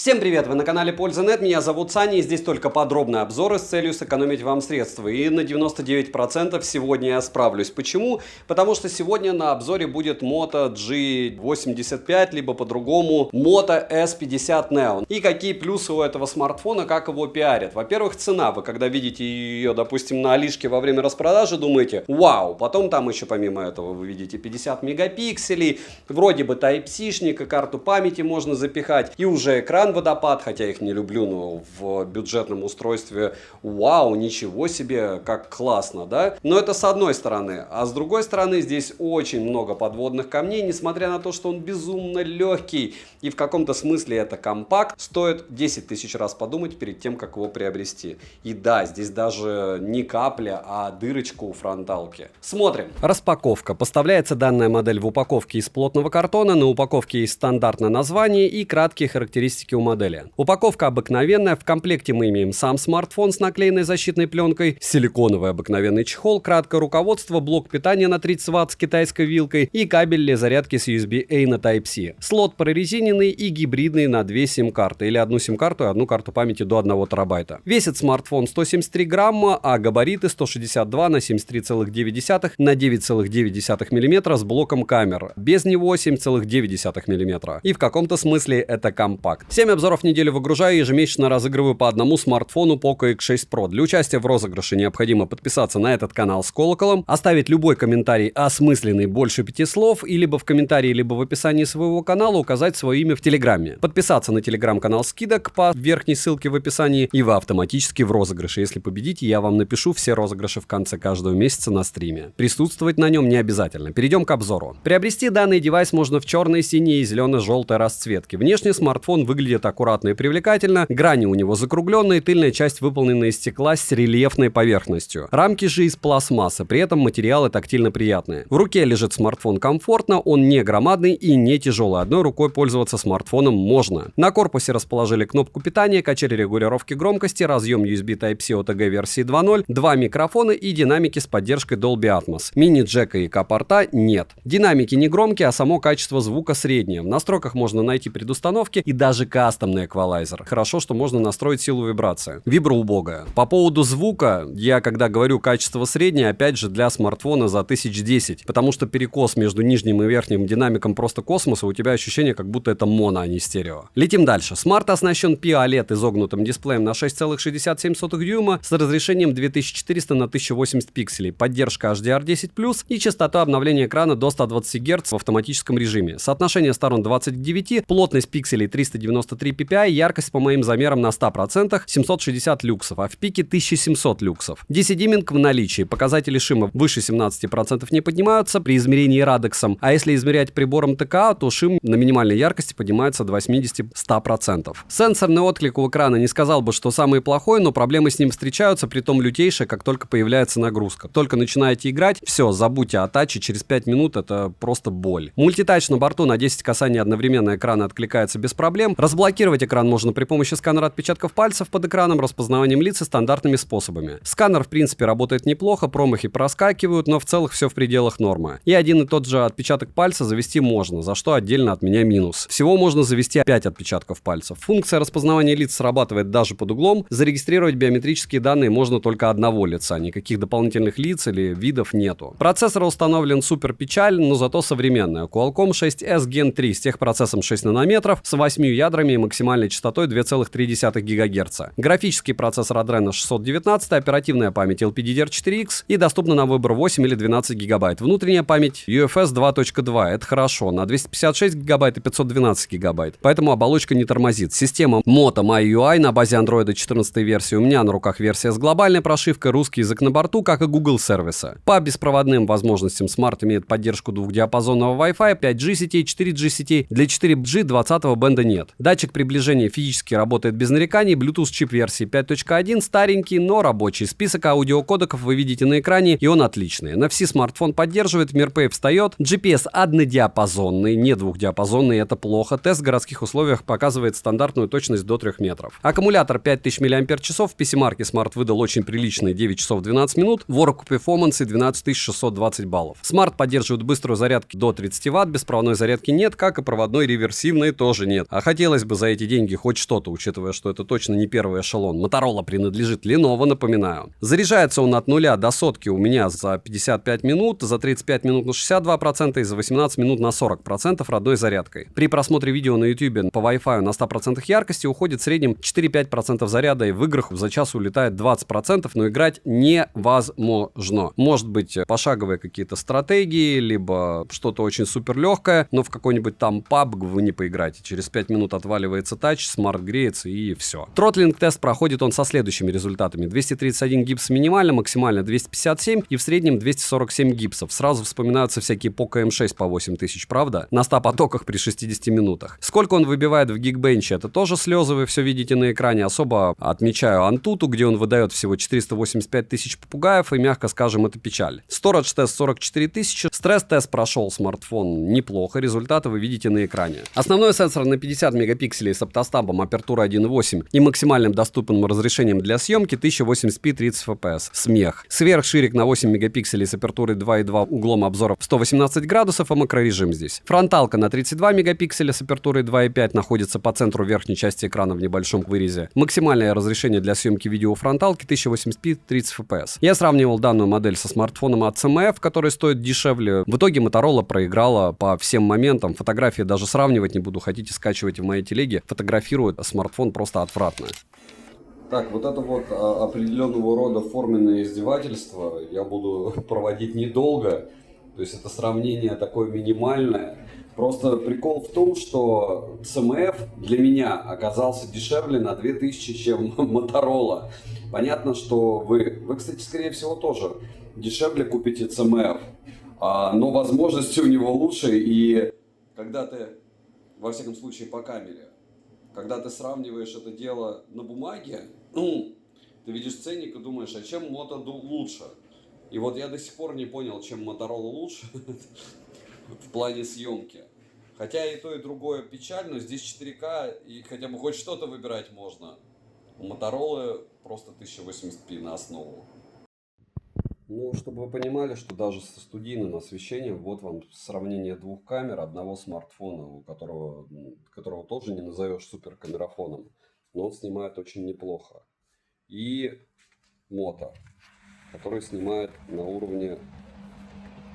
Всем привет! Вы на канале Польза.нет, меня зовут Саня, и здесь только подробные обзоры с целью сэкономить вам средства. И на 99% сегодня я справлюсь. Почему? Потому что сегодня на обзоре будет Moto G85, либо по-другому Moto S50 Neon. И какие плюсы у этого смартфона, как его пиарят. Во-первых, цена. Вы когда видите ее, допустим, на Алишке во время распродажи, думаете, вау. Потом там еще помимо этого вы видите 50 мегапикселей, вроде бы Type-C-шник, и карту памяти можно запихать, и уже экран водопад, хотя их не люблю, но в бюджетном устройстве вау, ничего себе, как классно, да? Но это с одной стороны. А с другой стороны, здесь очень много подводных камней, несмотря на то, что он безумно легкий. И в каком-то смысле это компакт, стоит 10 тысяч раз подумать перед тем, как его приобрести. И да, здесь даже не капля, а дырочка у фронталки. Смотрим. Распаковка. Поставляется данная модель в упаковке из плотного картона. На упаковке есть стандартное название и краткие характеристики у модели. Упаковка обыкновенная. В комплекте мы имеем сам смартфон с наклеенной защитной пленкой, силиконовый обыкновенный чехол, краткое руководство, блок питания на 30 Вт с китайской вилкой и кабель для зарядки с USB-A на Type-C. Слот прорезиненный и гибридный на 2 сим-карты, или одну сим-карту и одну карту памяти до 1 терабайта. Весит смартфон 173 грамма, а габариты 162 на 73,9 на 9,9 мм с блоком камер. Без него 7,9 мм. И в каком-то смысле это компакт. 7 обзоров в неделю выгружаю, ежемесячно разыгрываю по одному смартфону Poco X6 Pro. Для участия в розыгрыше необходимо подписаться на этот канал с колоколом, оставить любой комментарий осмысленный больше 5 слов, и либо в комментарии, либо в описании своего канала указать свое имя в Телеграме. Подписаться на Телеграм-канал скидок по верхней ссылке в описании, и вы автоматически в розыгрыше. Если победите, я вам напишу все розыгрыши в конце каждого месяца на стриме. Присутствовать на нем не обязательно. Перейдем к обзору. Приобрести данный девайс можно в черной, синей и зелено-желтой расцветке. Внешне смартфон выглядит аккуратно и привлекательно, грани у него закругленные, тыльная часть выполнена из стекла с рельефной поверхностью. Рамки же из пластмассы, при этом материалы тактильно приятные. В руке лежит смартфон комфортно, он не громадный и не тяжелый. Одной рукой пользоваться смартфоном можно. На корпусе расположили кнопку питания, качели регулировки громкости, разъем USB Type-C OTG версии 2.0, 2 микрофона и динамики с поддержкой Dolby Atmos. Мини-джека и К-порта нет. Динамики не громкие, а само качество звука среднее. В настройках можно найти предустановки и даже кастомный эквалайзер. Хорошо, что можно настроить силу вибрации. Вибра убогая. По поводу звука, я когда говорю качество среднее, опять же для смартфона за 1010, потому что перекос между нижним и верхним динамиком просто космоса, у тебя ощущение, как будто это моно, а не стерео. Летим дальше. Смарт оснащен PIO-OLED изогнутым дисплеем на 6,67 дюйма с разрешением 2400 на 1080 пикселей, поддержка HDR10+, и частота обновления экрана до 120 Гц в автоматическом режиме. Соотношение сторон 20 к 9, плотность пикселей 393 ppi, яркость по моим замерам на 100%, 760 люксов, а в пике 1700 люксов. DC-диминг в наличии, показатели шима выше 17% не поднимаются при измерении радексом, а если измерять прибором ТКА, то шим на минимальной яркости поднимается до 80-100%. Сенсорный отклик у экрана не сказал бы, что самый плохой, но проблемы с ним встречаются, притом лютейшие, как только появляется нагрузка. Только начинаете играть, все, забудьте о таче, через 5 минут это просто боль. Мультитач на борту на 10 касаний одновременно экрана откликается без проблем. Разблокировать экран можно при помощи сканера отпечатков пальцев под экраном, распознаванием лица стандартными способами. Сканер в принципе работает неплохо, промахи проскакивают, но в целом все в пределах нормы. И один и тот же отпечаток пальца завести можно, за что отдельно от меня минус. Всего можно завести 5 отпечатков пальцев. Функция распознавания лиц срабатывает даже под углом. Зарегистрировать биометрические данные можно только одного лица, никаких дополнительных лиц или видов нету. Процессор установлен супер печаль, но зато современный. Qualcomm 6S Gen 3 с техпроцессом 6 нанометров, с 8 ядрами и максимальной частотой 2,3 ГГц. Графический процессор Adreno 619, оперативная память LPDDR4X и доступна на выбор 8 или 12 ГБ. Внутренняя память UFS 2.2, это хорошо, на 256 ГБ и 512 ГБ, поэтому оболочка не тормозит. Система Moto MyUI на базе Android 14 версии, у меня на руках версия с глобальной прошивкой, русский язык на борту, как и Google сервисы. По беспроводным возможностям Smart имеет поддержку двухдиапазонного Wi-Fi, 5G сетей, 4G сетей, для 4G 20-го бенда нет. Датчик приближения физически работает без нареканий, Bluetooth чип версии 5.1, старенький, но рабочий. Список аудиокодеков вы видите на экране, и он отличный. NFC смартфон поддерживает, MirPay встает, GPS однодиапазонный, не двухдиапазонный, это плохо. Тест в городских условиях показывает стандартную точность до 3 метров. Аккумулятор 5000 мАч, в PC-марке Smart выдал очень приличные 9 часов 12 минут, в Oracle Performance 12620 баллов. Smart поддерживает быструю зарядку до 30 Вт, беспроводной зарядки нет, как и проводной реверсивной тоже нет. А хотелось бы бы за эти деньги хоть что-то, учитывая, что это точно не первый эшелон. Motorola принадлежит Lenovo, напоминаю. Заряжается он от 0 до сотки у меня за 55 минут, за 35 минут на 62% и за 18 минут на 40% родной зарядкой. При просмотре видео на YouTube по Wi-Fi на 100% яркости уходит в среднем 4-5% заряда, и в играх за час улетает 20%, но играть невозможно. Может быть, пошаговые какие-то стратегии, либо что-то очень супер легкое, но в какой-нибудь там PUBG вы не поиграете. Через 5 минут отваливается тач, смарт греется и все. Тротлинг-тест проходит он со следующими результатами. 231 гипс минимально, максимально 257 и в среднем 247 гипсов. Сразу вспоминаются всякие Poco M6 по 8000, правда? На 100 потоках при 60 минутах. Сколько он выбивает в Geekbench, это тоже слезы, вы все видите на экране. Особо отмечаю Antutu, где он выдает всего 485 тысяч попугаев, и, мягко скажем, это печаль. Storage тест 44 тысячи, стресс-тест прошел смартфон неплохо, результаты вы видите на экране. Основной сенсор на 50 мегапикселей с оптостабом, апертура 1.8 и максимальным доступным разрешением для съемки 1080p 30 fps. Смех. Сверхширик на 8 мегапикселей с апертурой 2.2 углом обзора в 118 градусов, а макрорежим здесь. Фронталка на 32 мегапикселя с апертурой 2.5 находится по центру верхней части экрана в небольшом вырезе. Максимальное разрешение для съемки видео фронталки 1080p 30 fps. Я сравнивал данную модель со смартфоном от CMF, который стоит дешевле. В итоге Motorola проиграла по всем моментам. Фотографии даже сравнивать не буду. Хотите, скачивайте в моей телеге. Фотографирует смартфон просто отвратно. Так, вот это вот определенного рода форменное издевательство я буду проводить недолго. То есть это сравнение такое минимальное. Просто прикол в том, что CMF для меня оказался дешевле на 2000, чем Motorola. Понятно, что вы, кстати, скорее всего, тоже дешевле купите CMF, но возможности у него лучше. И когда ты, во всяком случае по камере, когда ты сравниваешь это дело на бумаге, ты видишь ценник и думаешь, а чем Moto лучше? И вот я до сих пор не понял, чем Motorola лучше в плане съемки. Хотя и то, и другое печально, здесь 4К, и хотя бы хоть что-то выбирать можно. У Motorola просто 1080p на основу. Ну, чтобы вы понимали, что даже со студийным освещением, вот вам сравнение двух камер одного смартфона, у которого тоже не назовешь суперкамерафоном, но он снимает очень неплохо. И Moto, который снимает на уровне...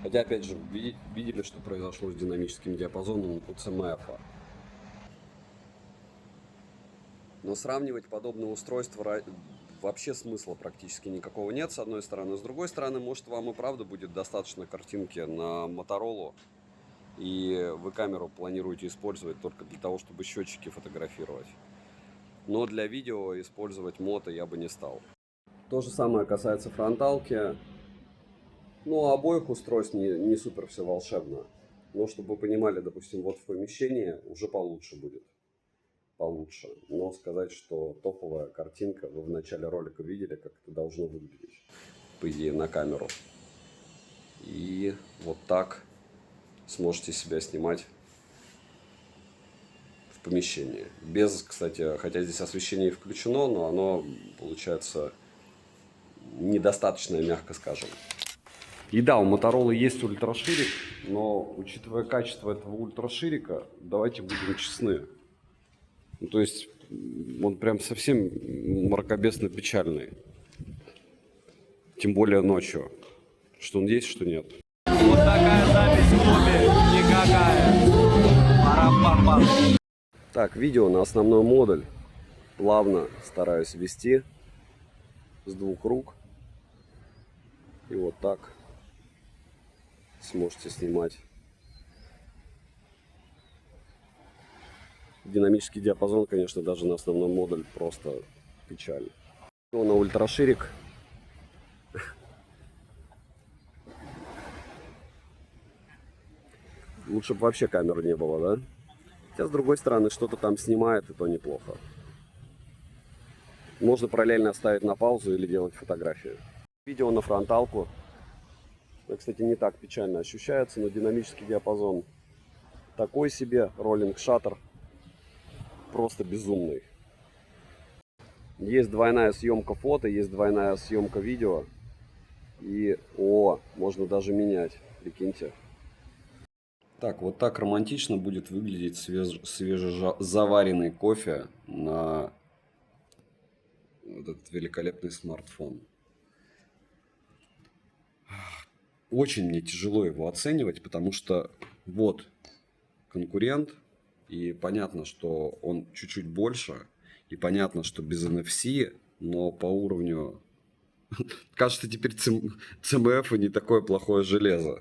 Хотя, опять же, видели, что произошло с динамическим диапазоном у CMF. Но сравнивать подобные устройства вообще смысла практически никакого нет, с одной стороны. С другой стороны, может, вам и правда будет достаточно картинки на Motorola, и вы камеру планируете использовать только для того, чтобы счетчики фотографировать. Но для видео использовать Moto я бы не стал. То же самое касается фронталки. Ну, обоих устройств не супер все волшебно. Но чтобы вы понимали, допустим, вот в помещении уже получше будет. Получше. Но сказать, что топовая картинка, вы в начале ролика видели, как это должно выглядеть, по идее, на камеру. И вот так сможете себя снимать в помещении. Без, кстати, хотя здесь освещение включено, но оно получается недостаточное, мягко скажем. И да, у Motorola есть ультраширик, но учитывая качество этого ультраширика, давайте будем честны. Ну, то есть он прям совсем мракобесно печальный. Тем более ночью. Что он есть, что нет. Вот такая запись в клубе, никакая. Парам-пам-пам. Так, видео на основной модуль. Плавно стараюсь вести с двух рук. И вот так сможете снимать. Динамический диапазон, конечно, даже на основной модуль просто печаль. На ультраширик. Лучше бы вообще камеры не было, да? Хотя, с другой стороны, что-то там снимает, и то неплохо. Можно параллельно ставить на паузу или делать фотографию. Видео на фронталку. Кстати, не так печально ощущается, но динамический диапазон такой себе. Роллинг шаттер просто безумный. Есть двойная съемка фото, есть двойная съемка видео. И, можно даже менять, прикиньте. Так, вот так романтично будет выглядеть свежезаваренный кофе на вот этот великолепный смартфон. Очень мне тяжело его оценивать, потому что вот конкурент, и понятно, что он чуть-чуть больше, и понятно, что без NFC, но по уровню... Кажется, теперь CMF не такое плохое железо.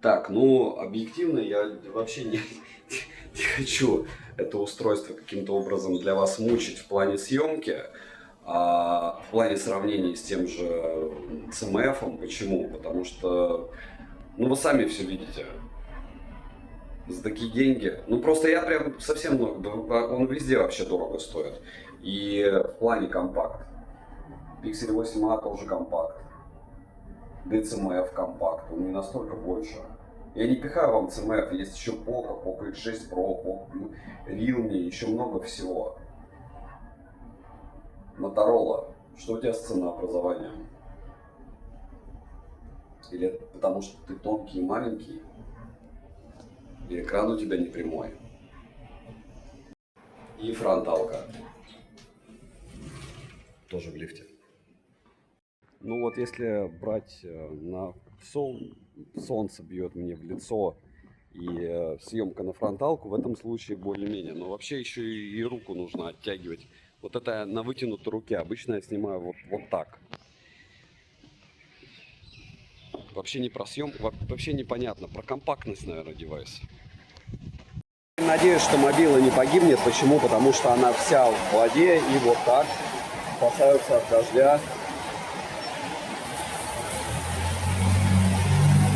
Так, ну, объективно я вообще не хочу это устройство каким-то образом для вас мучить в плане съемки, а в плане сравнения с тем же CMF. Почему? Потому что, ну, вы сами все видите. За такие деньги. Ну, просто я прям совсем много, он везде вообще дорого стоит. И в плане компакт. Pixel 8a тоже компакт. DCMF компакт, он не настолько больше. Я не пихаю вам CMF, есть еще Poco X6 Pro, Poco Realme, еще много всего. Motorola, что у тебя с ценообразованием? Или это потому, что ты тонкий и маленький? И экран у тебя не прямой? И фронталка. Тоже в лифте. Ну вот если брать на солнце бьет мне в лицо и съемка на фронталку, в этом случае более-менее. Но вообще еще и руку нужно оттягивать. Вот это на вытянутой руке. Обычно я снимаю вот так. Вообще не про съемку, вообще непонятно. Про компактность, наверное, девайса. Надеюсь, что мобила не погибнет. Почему? Потому что она вся в воде и вот так спасаются от дождя.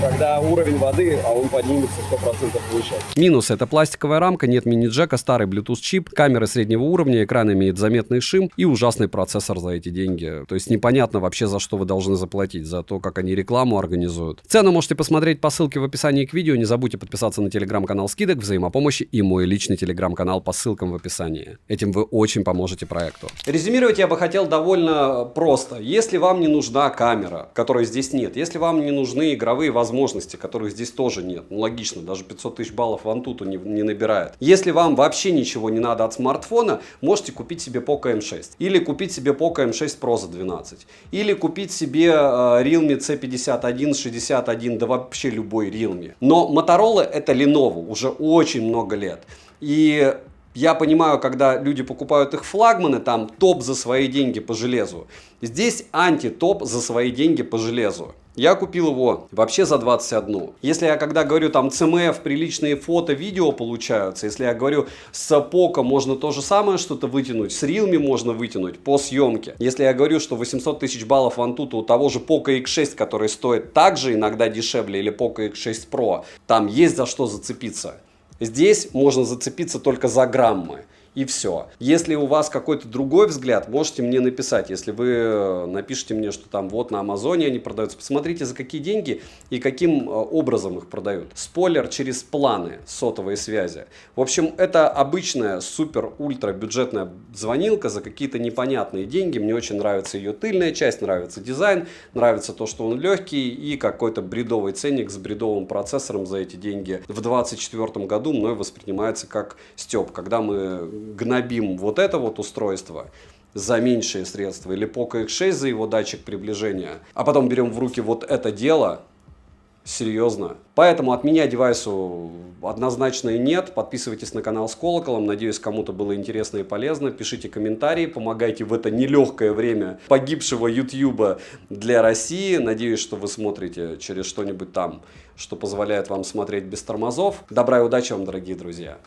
Когда уровень воды, а он поднимется 100% выше. Минус — это пластиковая рамка, нет мини-джека, старый Bluetooth чип, камеры среднего уровня, экран имеет заметный шим и ужасный процессор за эти деньги. То есть непонятно вообще, за что вы должны заплатить, за то, как они рекламу организуют. Цену можете посмотреть по ссылке в описании к видео. Не забудьте подписаться на телеграм-канал скидок, взаимопомощи и мой личный телеграм-канал по ссылкам в описании. Этим вы очень поможете проекту. Резюмировать я бы хотел довольно просто. Если вам не нужна камера, которой здесь нет, если вам не нужны игровые возможности, которых здесь тоже нет. Ну, логично, даже 500 тысяч баллов Antutu не набирает. Если вам вообще ничего не надо от смартфона, можете купить себе Poco M6. Или купить себе Poco M6 Pro за 12. Или купить себе Realme C51, 61, да вообще любой Realme. Но Motorola — это Lenovo уже очень много лет. И я понимаю, когда люди покупают их флагманы, там топ за свои деньги по железу. Здесь анти-топ за свои деньги по железу. Я купил его вообще за 21. Если я когда говорю там CMF, приличные фото, видео получаются. Если я говорю с Poco можно то же самое что-то вытянуть. С Realme можно вытянуть по съемке. Если я говорю, что 800 тысяч баллов Antutu у того же Poco X6, который стоит также иногда дешевле, или Poco X6 Pro, там есть за что зацепиться. Здесь можно зацепиться только за граммы. И все. Если у вас какой-то другой взгляд, можете мне написать. Если вы напишите мне, что там вот на Амазоне они продаются, посмотрите, за какие деньги и каким образом их продают. Спойлер: через планы сотовой связи. В общем, это обычная супер-ультра бюджетная звонилка за какие-то непонятные деньги. Мне очень нравится ее тыльная часть, нравится дизайн, нравится то, что он легкий, и какой-то бредовый ценник с бредовым процессором за эти деньги в 2024 году мной воспринимается как стёб. Когда мы гнобим вот это вот устройство за меньшие средства, или Poco X6 за его датчик приближения, а потом берем в руки вот это дело, серьезно. Поэтому от меня девайсу однозначно и нет. Подписывайтесь на канал с колоколом. Надеюсь, кому-то было интересно и полезно. Пишите комментарии, помогайте в это нелегкое время погибшего YouTube для России. Надеюсь, что вы смотрите через что-нибудь там, что позволяет вам смотреть без тормозов. Добра и удачи вам, дорогие друзья!